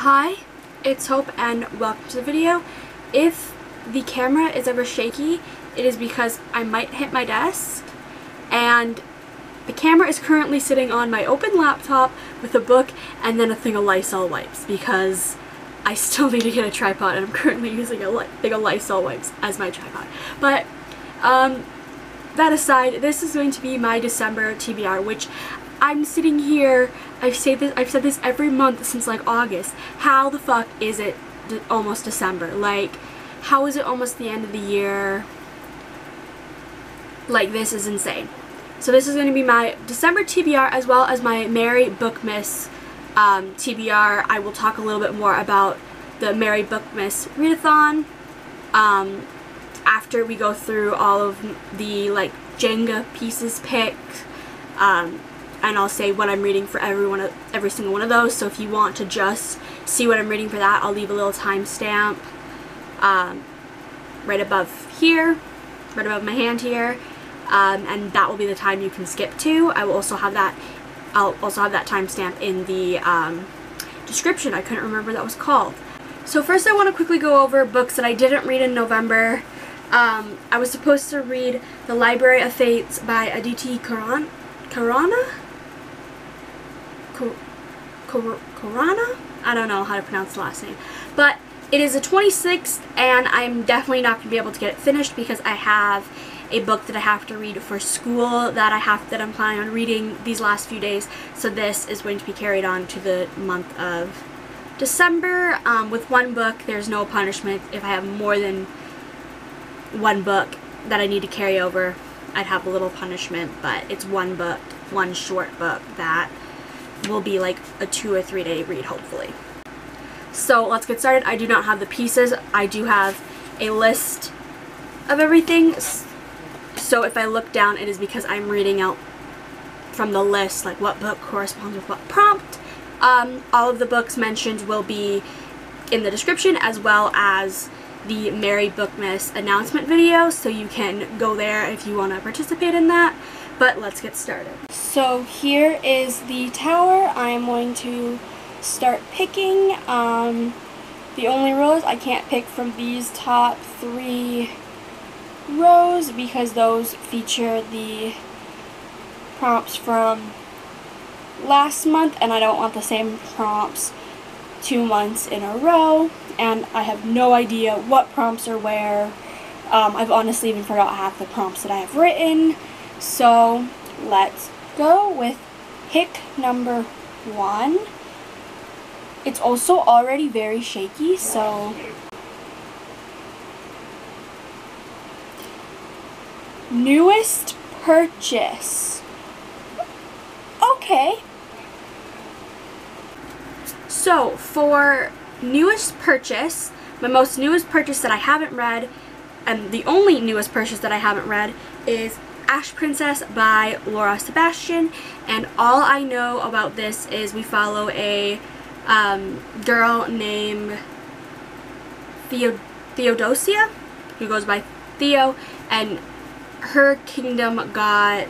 Hi, it's Hope and welcome to the video. If the camera is ever shaky, it is because I might hit my desk, and the camera is currently sitting on my open laptop with a book and then a thing of Lysol wipes because I still need to get a tripod and I'm currently using a thing of Lysol wipes as my tripod. But that aside, this is going to be my December TBR, which I'm sitting here, I've said this every month since like August. How the fuck is it almost December? Like, how is it almost the end of the year? Like, this is insane. So this is going to be my December TBR as well as my Merry Bookmas TBR. I will talk a little bit more about the Merry Bookmas readathon after we go through all of the like Jenga pieces picked. And I'll say what I'm reading for every single one of those. So if you want to just see what I'm reading for that, I'll leave a little timestamp right above here, right above my hand here, and that will be the time you can skip to. I will also have that. I'll also have that timestamp in the description. I couldn't remember what that was called. So first, I want to quickly go over books that I didn't read in November. I was supposed to read The Library of Fates by Aditi Khorana? Khorana? I don't know how to pronounce the last name. But it is the 26th, and I'm definitely not going to be able to get it finished because I have a book that I have to read for school that I'm planning on reading these last few days. So this is going to be carried on to the month of December. With one book, there's no punishment. If I have more than one book that I need to carry over, I'd have a little punishment, but it's one book, one short book that will be like a 2 or 3 day read, hopefully. So let's get started. I do not have the pieces. I do have a list of everything. So if I look down, it is because I'm reading out from the list, like what book corresponds with what prompt. All of the books mentioned will be in the description, as well as the Merry Bookmas announcement video, so you can go there if you want to participate in that. But let's get started. So here is the tower. I am going to start picking. The only rows I can't pick from these top 3 rows because those feature the prompts from last month, and I don't want the same prompts 2 months in a row, and I have no idea what prompts are where. I've honestly even forgot half the prompts that I have written. So let's go with pick number 1. It's also already very shaky, so newest purchase. Okay. So for newest purchase, my most newest purchase that I haven't read, and the only newest purchase that I haven't read, is Ash Princess by Sebastian. And all I know about this is we follow a girl named Theodosia, who goes by Theo, and her kingdom got,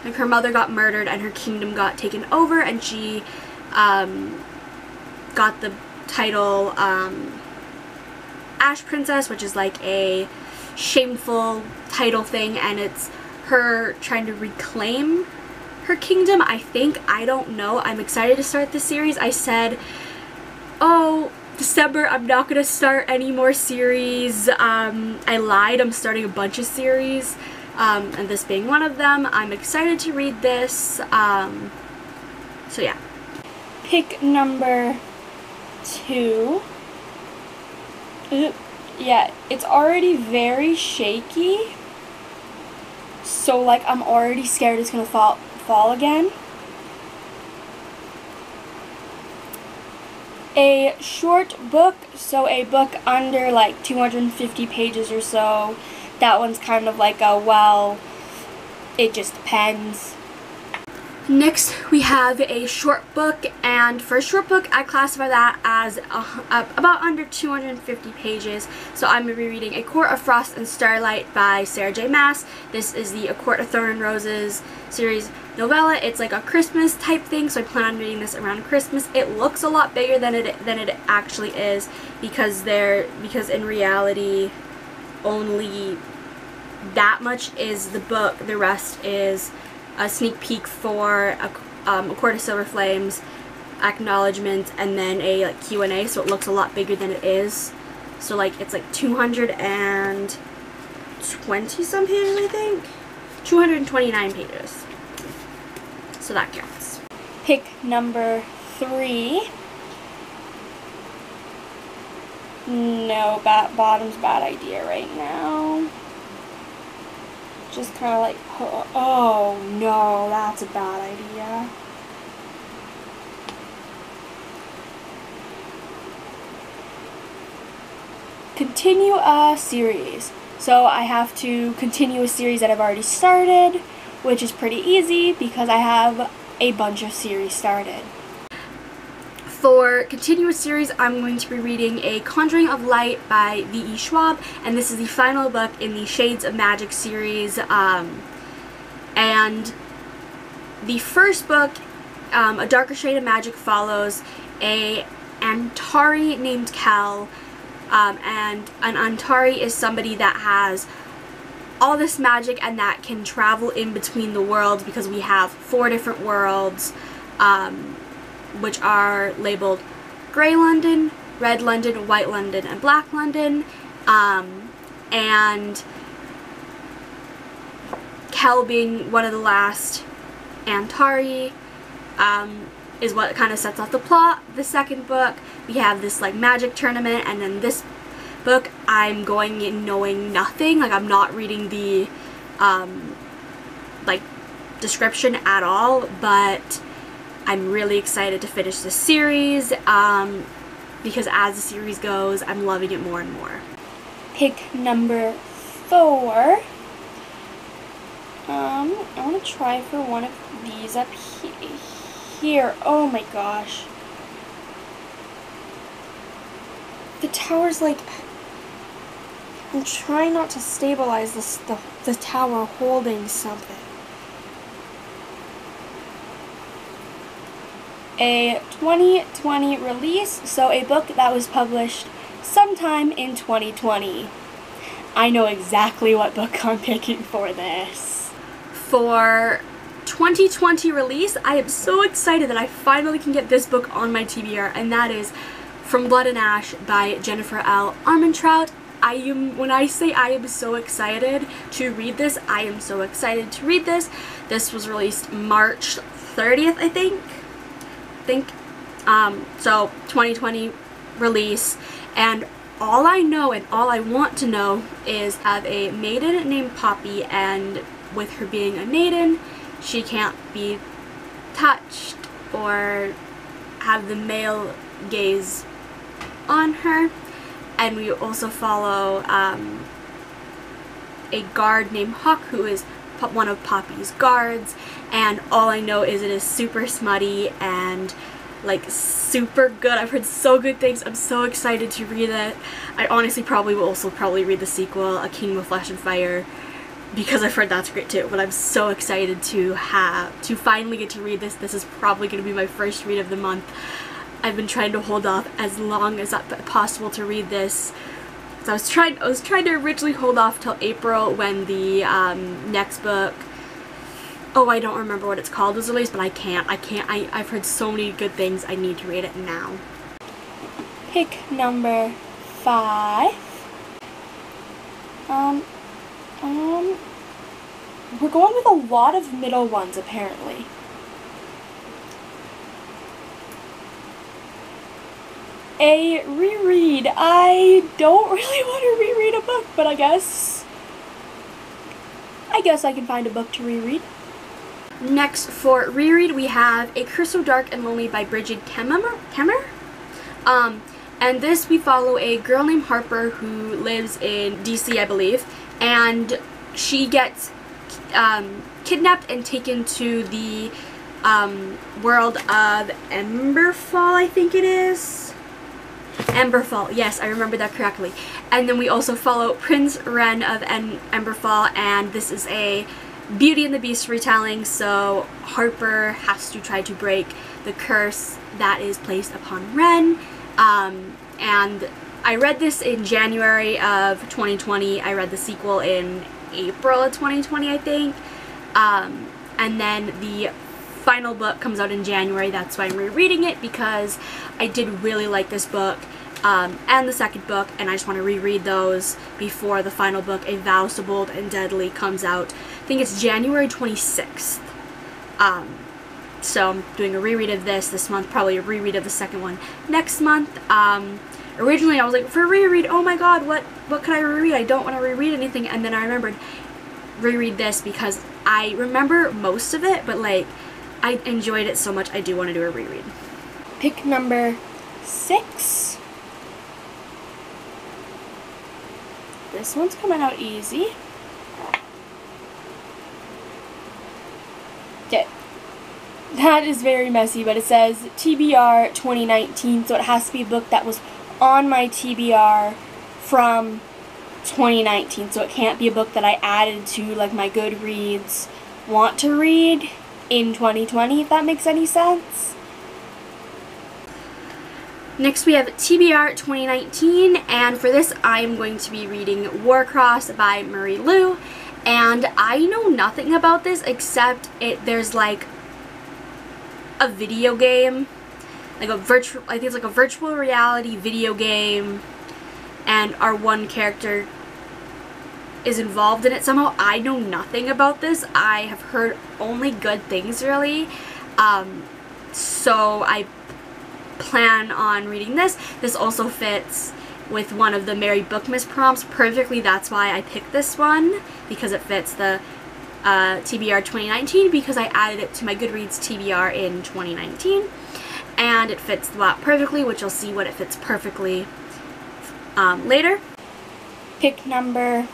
like her mother got murdered and her kingdom got taken over, and she got the title Ash Princess, which is like a shameful title thing, and it's her trying to reclaim her kingdom, I think. I don't know. I'm excited to start this series. I said, oh, December, I'm not going to start any more series. I lied. I'm starting a bunch of series, and this being one of them. I'm excited to read this. So yeah. Pick number 2. Yeah, it's already very shaky, so like I'm already scared it's gonna fall again. A short book, so a book under like 250 pages or so. That one's kind of like a, well, it just depends. Next, we have a short book, and for a short book, I classify that as about under 250 pages. So I'm going to be reading A Court of Frost and Starlight by Sarah J. Maas. This is the A Court of Thorn and Roses series novella. It's like a Christmas type thing, so I plan on reading this around Christmas. It looks a lot bigger than it actually is, because in reality only that much is the book. The rest is a sneak peek for a Court of Silver Flames, acknowledgement, and then a like Q&A, so it looks a lot bigger than it is. So like it's like 220 some pages, I think. 229 pages. So that counts. Pick number 3. No, bottom's bad idea right now. Just kind of like, oh no, that's a bad idea. Continue a series. So I have to continue a series that I've already started, which is pretty easy because I have a bunch of series started. For continuous series, I'm going to be reading A Conjuring of Light by V.E. Schwab, and this is the final book in the Shades of Magic series. And the first book, A Darker Shade of Magic, follows a Antari named Kel, and an Antari is somebody that has all this magic and that can travel in between the worlds, because we have 4 different worlds, which are labeled Grey London, Red London, White London, and Black London. And Kel being one of the last Antari is what kind of sets off the plot. The second book, we have this like magic tournament, and then this book I'm going in knowing nothing. Like I'm not reading the like description at all, but I'm really excited to finish this series because as the series goes, I'm loving it more and more. Pick number 4. I want to try for one of these up here. Oh my gosh. The tower's like... I'm trying not to stabilize the tower holding something. A 2020 release, so a book that was published sometime in 2020. I know exactly what book I'm picking for this. For 2020 release, I am so excited that I finally can get this book on my TBR, and that is From Blood and Ash by Jennifer L. Armentrout. When I say I am so excited to read this, I am so excited to read this. This was released March 30th, I think. So 2020 release, and all I know and all I want to know is have a maiden named Poppy, and with her being a maiden, she can't be touched or have the male gaze on her. And we also follow a guard named Hawk, who is one of Poppy's guards, and all I know is it is super smutty and like super good. I've heard so good things. I'm so excited to read it. I honestly will also read the sequel, A Kingdom of Flesh and Fire, because I've heard that's great too. But I'm so excited to finally get to read this. This is probably going to be my first read of the month. I've been trying to hold off as long as possible to read this. So I was trying to originally hold off till April when the next book, oh, I don't remember what it's called, was released, but I can't. I've heard so many good things. I need to read it now. Pick number 5. We're going with a lot of middle ones, apparently. A reread. I don't really want to reread a book, but I guess I can find a book to reread. Next, for reread, we have A Curse So Dark and Lonely by Brigid Kemmerer. And this, we follow a girl named Harper who lives in DC, I believe, and she gets kidnapped and taken to the world of Emberfall, I think it is. Emberfall, yes, I remember that correctly. And then we also follow Prince Ren of Emberfall, and this is a Beauty and the Beast retelling, so Harper has to try to break the curse that is placed upon Ren. And I read this in January of 2020. I read the sequel in April of 2020, I think. And then the final book comes out in January. That's why I'm rereading it, because I did really like this book. And the second book, and I just want to reread those before the final book, A Vow So Bold and Deadly, comes out. I think it's January 26th. So I'm doing a reread of this month, probably a reread of the second one next month. Originally I was like, for reread, oh my god, what could I reread? I don't want to reread anything. And then I remembered, reread this, because I remember most of it, but like, I enjoyed it so much, I do want to do a reread. Pick number 6. This one's coming out easy. Okay. That is very messy, but it says TBR 2019, so it has to be a book that was on my TBR from 2019, so it can't be a book that I added to like my Goodreads want to read in 2020, if that makes any sense. Next we have TBR 2019, and for this I am going to be reading Warcross by Marie Lu, and I know nothing about this except there's like a video game, like a virtual, I think it's like a virtual reality video game, and our one character is involved in it somehow. I know nothing about this. I have heard only good things, really. So I plan on reading this. This also fits with one of the Mary Bookmas prompts perfectly. That's why I picked this one, because it fits the TBR 2019, because I added it to my Goodreads TBR in 2019, and it fits the lot perfectly, which you'll see what it fits perfectly later. Pick number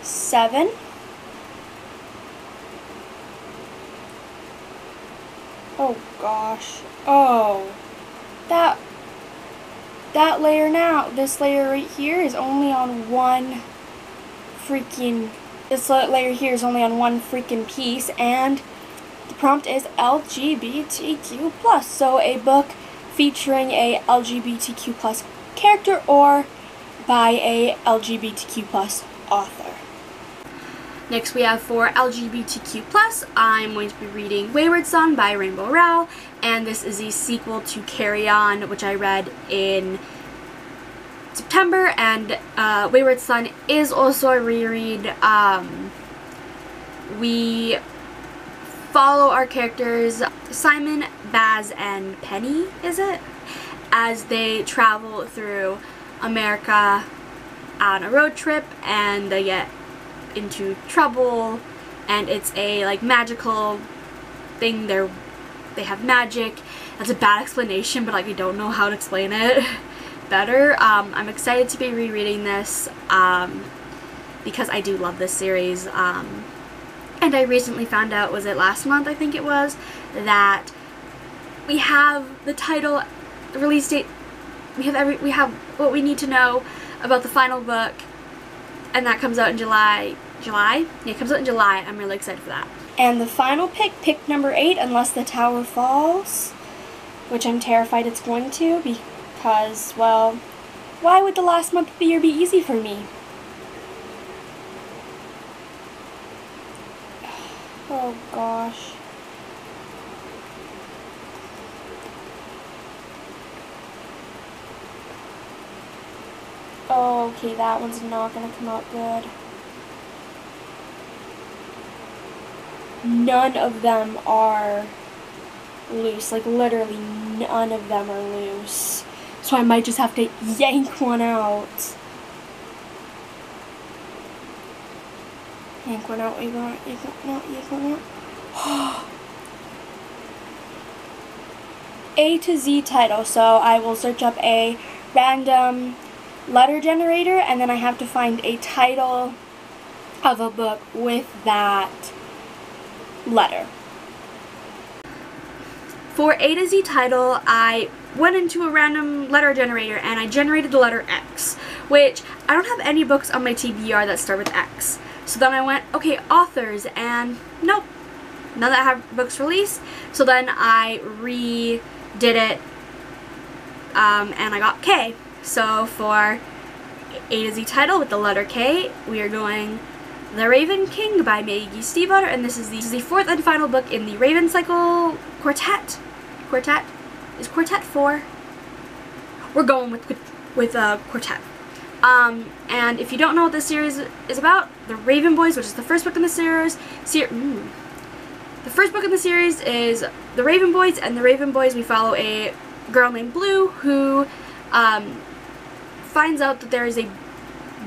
7. Oh gosh. Oh. That layer now, this layer right here is only on one freaking, this layer here is only on one freaking piece, and the prompt is LGBTQ+. So a book featuring a LGBTQ+ character or by a LGBTQ+ author. Next we have for LGBTQ+, I'm going to be reading Wayward Son by Rainbow Rowell, and this is a sequel to Carry On, which I read in September, and Wayward Son is also a reread. We follow our characters, Simon, Baz, and Penny, is it? As they travel through America on a road trip, and they get into trouble, and it's a like magical thing. They have magic. That's a bad explanation, but like I don't know how to explain it better. I'm excited to be rereading this because I do love this series, and I recently found out, was it last month I think it was, that we have the title, the release date, we have what we need to know about the final book, and that comes out in July? Yeah, it comes out in July. I'm really excited for that. And the final pick number 8, Unless the Tower Falls, which I'm terrified it's going to, because, well, why would the last month of the year be easy for me? Oh gosh. Oh, okay, that one's not gonna come out good. None of them are loose, like literally none of them are loose. So I might just have to yank one out. Yank one out, yank one out. A to Z title, so I will search up a random letter generator, and then I have to find a title of a book with that letter. For A to Z title, I went into a random letter generator and I generated the letter X, which I don't have any books on my TBR that start with X. So then I went, okay, authors, and nope, none that have books released. So then I redid it, and I got K. So for A to Z title with the letter K, we are going The Raven King by Maggie Stiefvater, and this is the fourth and final book in the Raven Cycle Quartet. Quartet? Is Quartet 4? We're going with Quartet. And if you don't know what this series is about, the Raven Boys, which is the first book in the series, the first book in the series is the Raven Boys, and the Raven Boys, we follow a girl named Blue who finds out that there is a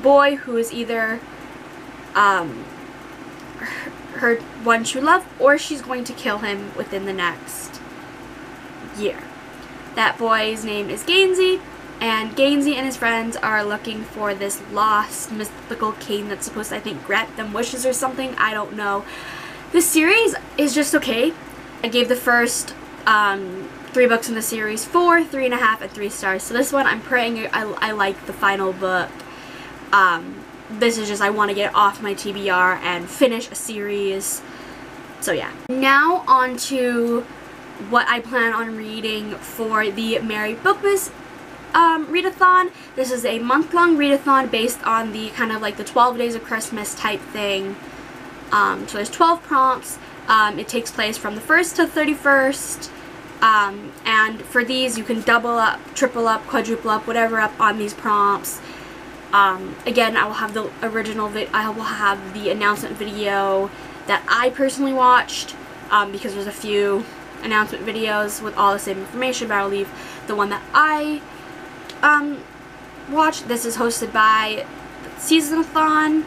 boy who is either her one true love, or she's going to kill him within the next year. That boy's name is Gainsey, and Gainsey and his friends are looking for this lost mystical cane that's supposed to, I think, grant them wishes or something. I don't know. This series is just okay. I gave the first 3 books in the series 4, 3.5, and 3 stars. So this one, I'm praying I like the final book. This is just, I want to get it off my TBR and finish a series. So yeah. Now on to what I plan on reading for the Merry Bookmas readathon. This is a month-long readathon based on the kind of like the 12 Days of Christmas type thing. So there's 12 prompts. It takes place from the 1st to 31st. And for these, you can double up, triple up, quadruple up, whatever up on these prompts. Again, I will have the original I will have the announcement video that I personally watched, because there's a few announcement videos with all the same information, but I'll leave the one that I watched. This is hosted by Seasonathon,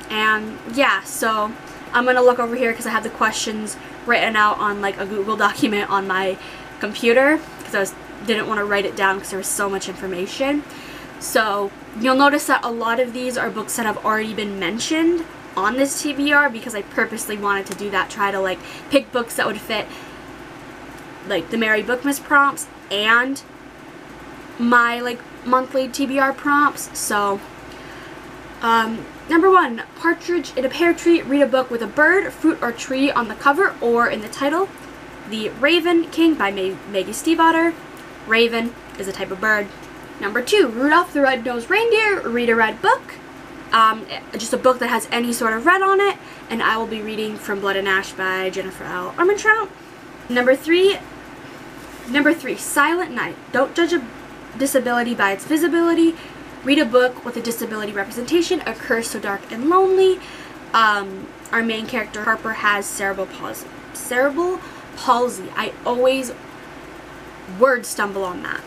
and yeah, so I'm gonna look over here because I have the questions written out on like a Google document on my computer, because didn't want to write it down because there was so much information. So you'll notice that a lot of these are books that have already been mentioned on this TBR, because I purposely wanted to do that, try to like pick books that would fit like the Merry Bookmas prompts and my like monthly TBR prompts. So number 1, Partridge in a Pear Tree. Read a book with a bird, fruit, or tree on the cover or in the title. The Raven King by Maggie Stiefvater. Raven is a type of bird. Number 2, Rudolph the Red-Nosed Reindeer. Read a red book. Just a book that has any sort of red on it, and I will be reading From Blood and Ash by Jennifer L. Armentrout. Number 3, Silent Night. Don't judge a disability by its visibility. Read a book with a disability representation, A Curse So Dark and Lonely. Our main character, Harper, has cerebral palsy. I always word stumble on that.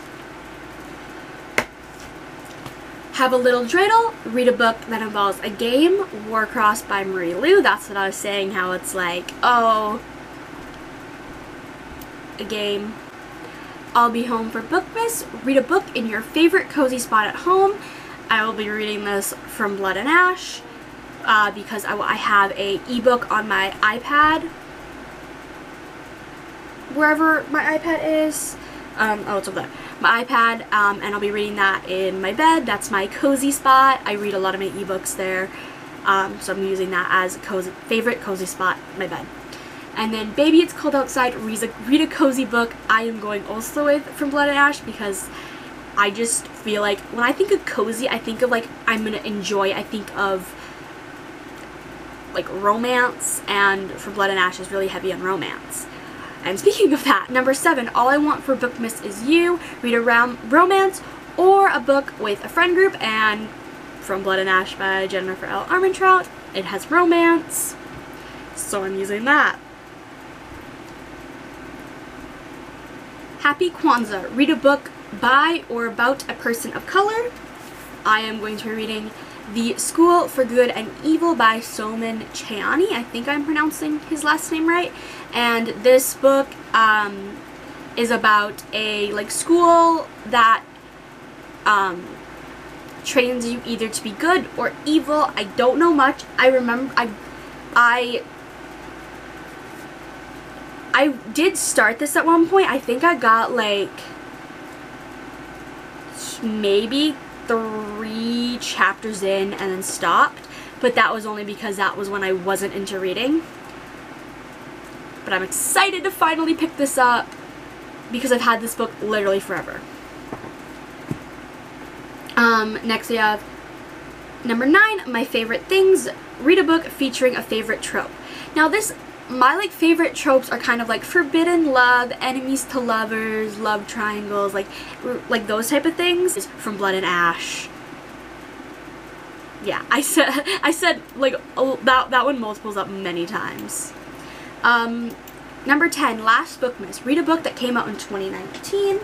Have a Little Dreidel. Read a book that involves a game, Warcross by Marie Lu. That's what I was saying, how it's like, oh, a game. I'll Be Home for Bookmas. Read a book in your favorite cozy spot at home. I will be reading this From Blood and Ash, because I have a ebook on my iPad, wherever my iPad is. Oh, it's over there. My iPad, and I'll be reading that in my bed. That's my cozy spot. I read a lot of my ebooks there, so I'm using that as a favorite cozy spot, my bed. And then Baby It's Cold Outside. Read a cozy book. I am going also with From Blood and Ash, because I just feel like when I think of cozy, I think of like I'm gonna enjoy. I think of like romance, and From Blood and Ash is really heavy on romance. And speaking of that, number 7, All I Want for Bookmas Is You. Read a romance or a book with a friend group, and From Blood and Ash by Jennifer L. Armentrout. It has romance, so I'm using that. Happy Kwanzaa. Read a book by or about a person of color. I am going to be reading The School for Good and Evil by Soman Chainani. I think I'm pronouncing his last name right. And this book is about a like school that trains you either to be good or evil. I don't know much. I remember I did start this at one point. I think I got like maybe 3 chapters in and then stopped. but that was only because that was when I wasn't into reading. But I'm excited to finally pick this up because I've had this book literally forever. Next we have number 9, my favorite things. Read a book featuring a favorite trope. Now my like favorite tropes are kind of like forbidden love, enemies to lovers, love triangles, like those type of things. From Blood and Ash. Yeah, I said like that one multiples up many times. Number 10, last Bookmas. Read a book that came out in 2019.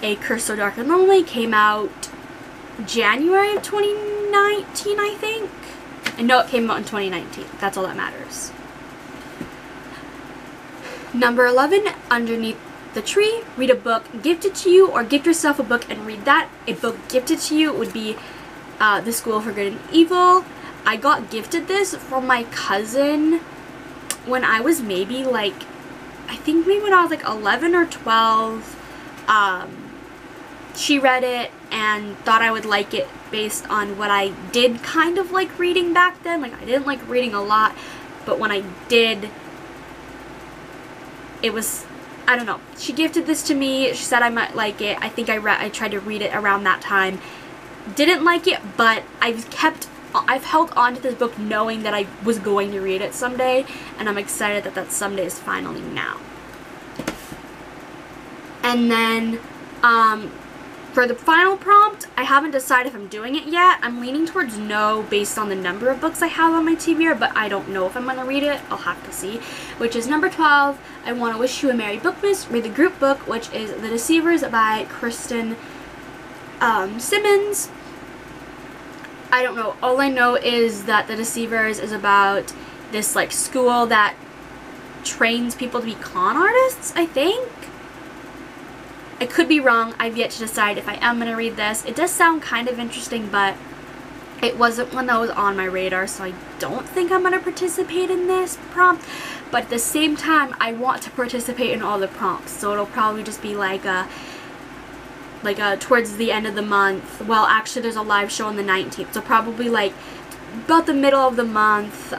A Curse So Dark and Lonely came out January of 2019, I think. I know it came out in 2019. That's all that matters. Number 11, Underneath the Tree. Read a book gifted to you, or gift yourself a book and read that. A book gifted to you would be The School for Good and Evil. I got gifted this from my cousin when I was maybe like, I think maybe when I was like 11 or 12. She read it and thought I would like it based on what I did kind of like reading back then. Like, I didn't like reading a lot, but when I did, it was, I don't know. She gifted this to me. She said I might like it. I think I tried to read it around that time. Didn't like it, but I've held on to this book knowing that I was going to read it someday, and I'm excited that that someday is finally now. And then, for the final prompt, I haven't decided if I'm doing it yet. I'm leaning towards no based on the number of books I have on my TBR, but I don't know if I'm going to read it. I'll have to see. Which is number 12, I Want to Wish You a Merry Bookmas. Read the group book, which is The Deceivers by Kristen Simmons. I don't know. All I know is that The Deceivers is about this like school that trains people to be con artists, I think. I could be wrong. I've yet to decide if I am going to read this. It does sound kind of interesting, but it wasn't one that was on my radar, so I don't think I'm going to participate in this prompt. But at the same time, I want to participate in all the prompts, so it'll probably just be like a towards the end of the month. Well, actually, there's a live show on the 19th, so probably like about the middle of the month.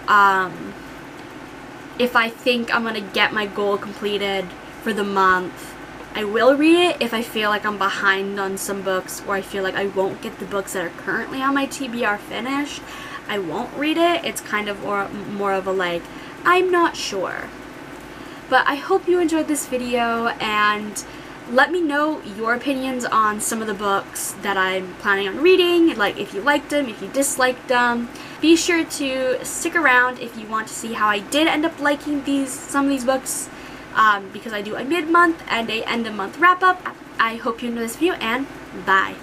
If I think I'm going to get my goal completed for the month, I will read it. If I feel like I'm behind on some books, or I feel like I won't get the books that are currently on my TBR finished, I won't read it. It's kind of more of a like, I'm not sure. But I hope you enjoyed this video, and let me know your opinions on some of the books that I'm planning on reading, like if you liked them, if you disliked them. Be sure to stick around if you want to see how I did end up liking some of these books. Because I do a mid-month and a end-of-month wrap-up. I hope you enjoyed this video, and bye.